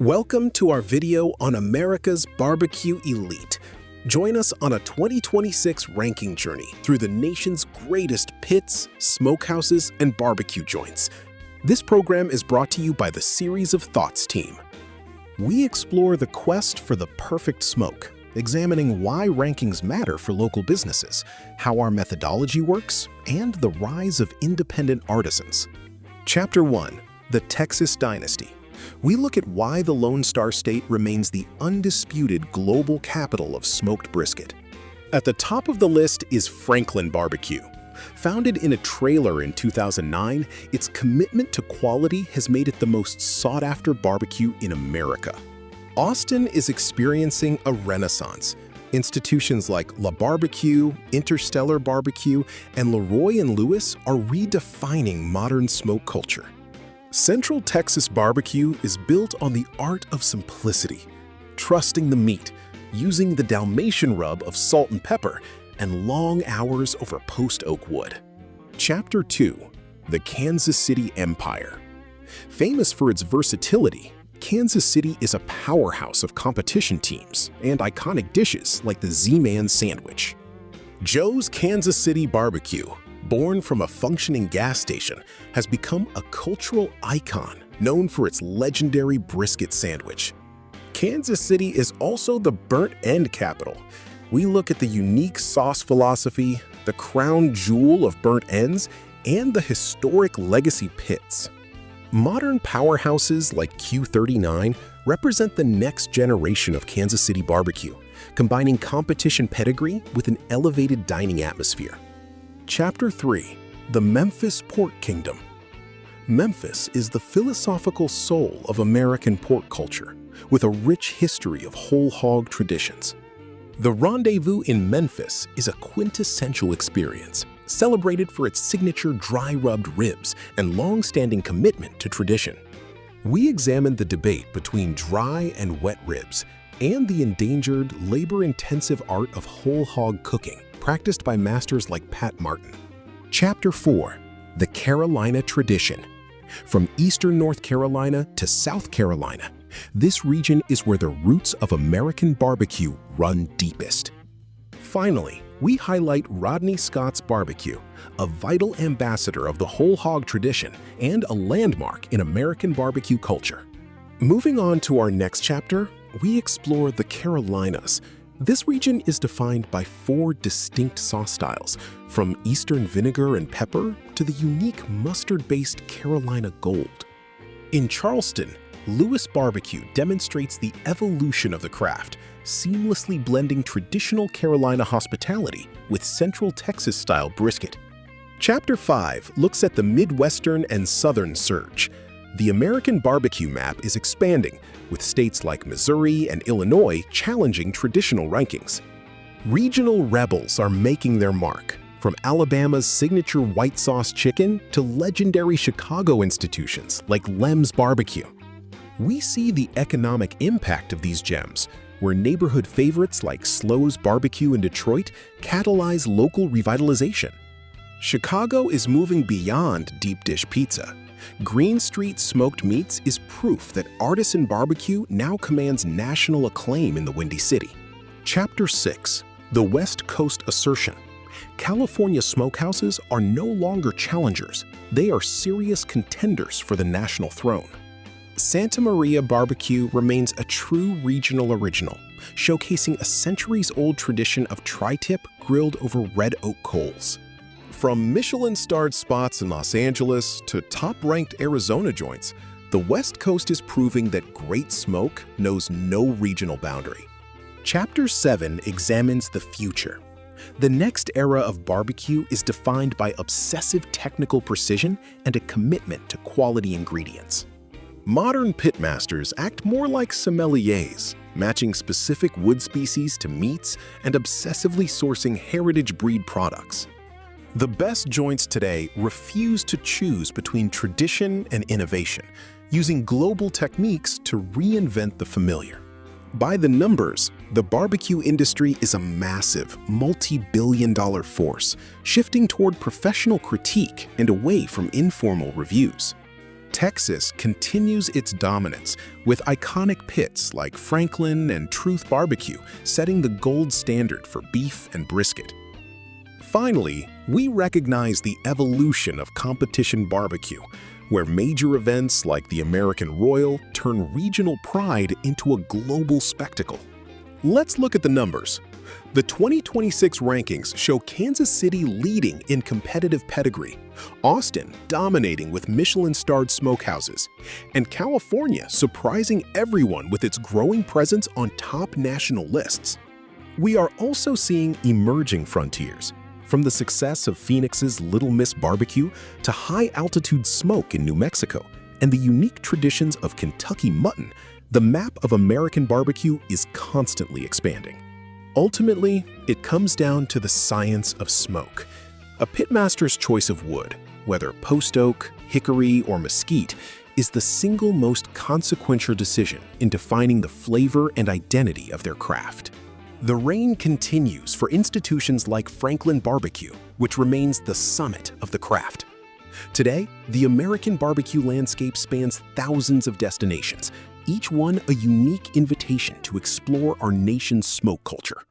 Welcome to our video on America's Barbecue Elite. Join us on a 2026 ranking journey through the nation's greatest pits, smokehouses, and barbecue joints. This program is brought to you by the Series of Thoughts team. We explore the quest for the perfect smoke, examining why rankings matter for local businesses, how our methodology works, and the rise of independent artisans. Chapter 1: The Texas Dynasty. We look at why the Lone Star State remains the undisputed global capital of smoked brisket. At the top of the list is Franklin Barbecue. Founded in a trailer in 2009, its commitment to quality has made it the most sought-after barbecue in America. Austin is experiencing a renaissance. Institutions like La Barbecue, Interstellar Barbecue, and Leroy & Lewis are redefining modern smoke culture. Central Texas barbecue is built on the art of simplicity, trusting the meat, using the Dalmatian rub of salt and pepper, and long hours over post oak wood. Chapter 2: The Kansas City Empire. Famous for its versatility, Kansas City is a powerhouse of competition teams and iconic dishes like the Z-Man sandwich. Joe's Kansas City Barbecue, born from a functioning gas station, has become a cultural icon known for its legendary brisket sandwich. Kansas City is also the burnt end capital. We look at the unique sauce philosophy, the crown jewel of burnt ends, and the historic legacy pits. Modern powerhouses like Q39 represent the next generation of Kansas City barbecue, combining competition pedigree with an elevated dining atmosphere. Chapter 3: The Memphis Pork Kingdom. Memphis is the philosophical soul of American pork culture, with a rich history of whole hog traditions. The Rendezvous in Memphis is a quintessential experience, celebrated for its signature dry-rubbed ribs and long-standing commitment to tradition. We examined the debate between dry and wet ribs and the endangered, labor-intensive art of whole hog cooking, practiced by masters like Pat Martin. Chapter 4: The Carolina Tradition. From eastern North Carolina to South Carolina, this region is where the roots of American barbecue run deepest. Finally, we highlight Rodney Scott's Barbecue, a vital ambassador of the whole hog tradition and a landmark in American barbecue culture. Moving on to our next chapter, we explore the Carolinas. This region is defined by 4 distinct sauce styles, from Eastern vinegar and pepper to the unique mustard-based Carolina Gold. In Charleston, Lewis Barbecue demonstrates the evolution of the craft, seamlessly blending traditional Carolina hospitality with Central Texas-style brisket. Chapter 5 looks at the Midwestern and Southern surge. The American barbecue map is expanding, with states like Missouri and Illinois challenging traditional rankings. Regional rebels are making their mark, from Alabama's signature white sauce chicken to legendary Chicago institutions like Lem's Barbecue. We see the economic impact of these gems, where neighborhood favorites like Slo's Barbecue in Detroit catalyze local revitalization. Chicago is moving beyond deep dish pizza. Green Street Smoked Meats is proof that artisan barbecue now commands national acclaim in the Windy City. Chapter 6: The West Coast Assertion. California smokehouses are no longer challengers. They are serious contenders for the national throne. Santa Maria Barbecue remains a true regional original, showcasing a centuries-old tradition of tri-tip grilled over red oak coals. From Michelin-starred spots in Los Angeles to top-ranked Arizona joints, the West Coast is proving that great smoke knows no regional boundary. Chapter 7 examines the future. The next era of barbecue is defined by obsessive technical precision and a commitment to quality ingredients. Modern pitmasters act more like sommeliers, matching specific wood species to meats and obsessively sourcing heritage breed products. The best joints today refuse to choose between tradition and innovation, using global techniques to reinvent the familiar. By the numbers, the barbecue industry is a massive, multi-billion-dollar force, shifting toward professional critique and away from informal reviews. Texas continues its dominance, with iconic pits like Franklin and Truth Barbecue setting the gold standard for beef and brisket. Finally, we recognize the evolution of competition barbecue, where major events like the American Royal turn regional pride into a global spectacle. Let's look at the numbers. The 2026 rankings show Kansas City leading in competitive pedigree, Austin dominating with Michelin-starred smokehouses, and California surprising everyone with its growing presence on top national lists. We are also seeing emerging frontiers, from the success of Phoenix's Little Miss Barbecue to high-altitude smoke in New Mexico and the unique traditions of Kentucky mutton. The map of American barbecue is constantly expanding. Ultimately, it comes down to the science of smoke. A pitmaster's choice of wood, whether post oak, hickory, or mesquite, is the single most consequential decision in defining the flavor and identity of their craft. The reign continues for institutions like Franklin Barbecue, which remains the summit of the craft. Today, the American barbecue landscape spans thousands of destinations, each one a unique invitation to explore our nation's smoke culture.